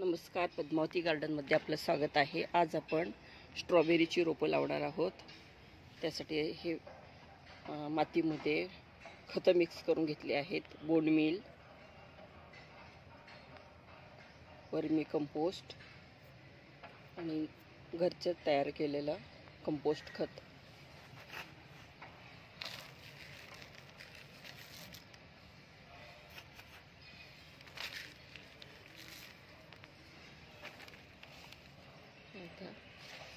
नमस्कार, पद्मावती गार्डनमध्ये आपलं स्वागत आहे। आज आपण स्ट्रॉबेरीची रोपं लावणार आहोत। त्यासाठी हे मातीमध्ये खतं मिक्स करून घेतली आहेत। बोन मील, वर्मी कंपोस्ट आणि घरचं तयार केलेलं कंपोस्ट खत। आता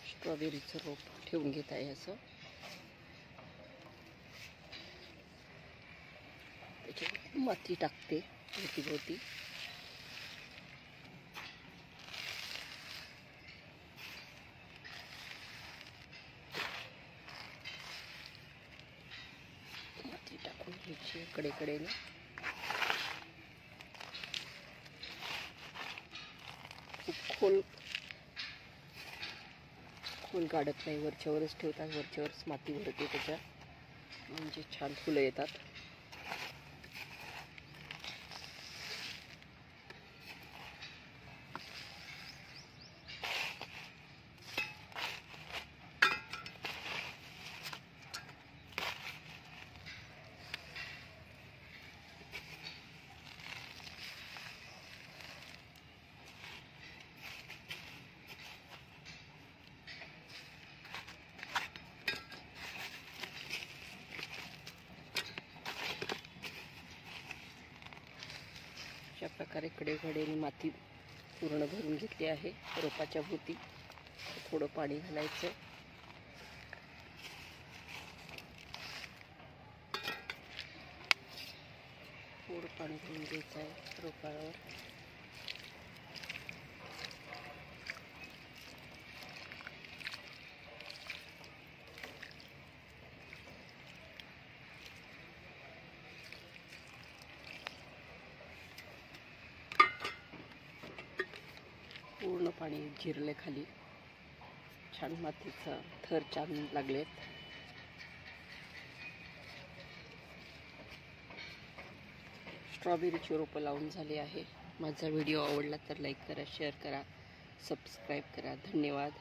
स्ट्रॉबेरीचं रोप ठेवून घेत आहे। असं त्याच्यात माती टाकते भोवती। माती टाकून घ्यायची कडेकडेने। खूप खोल काढत नाही, वरच्यावरच ठेवतात। वरच्यावरच माती भरते त्याच्या, म्हणजे छान फुलं येतात। अशा प्रकारे कडेकडेने माती पूर्ण भरून घेतली आहे रोपाच्या भोवती। थोडं पाणी घालायचं। थोडं पाणी घालून द्यायचं आहे रोपावर। पूर्ण पाणी जिरले खाली, छान मातीचा थर छान लागलेत। स्ट्रॉबेरीची रोपं लावून झाली आहे। माझा व्हिडिओ आवडला तर लाईक करा, शेअर करा, सबस्क्राईब करा। धन्यवाद।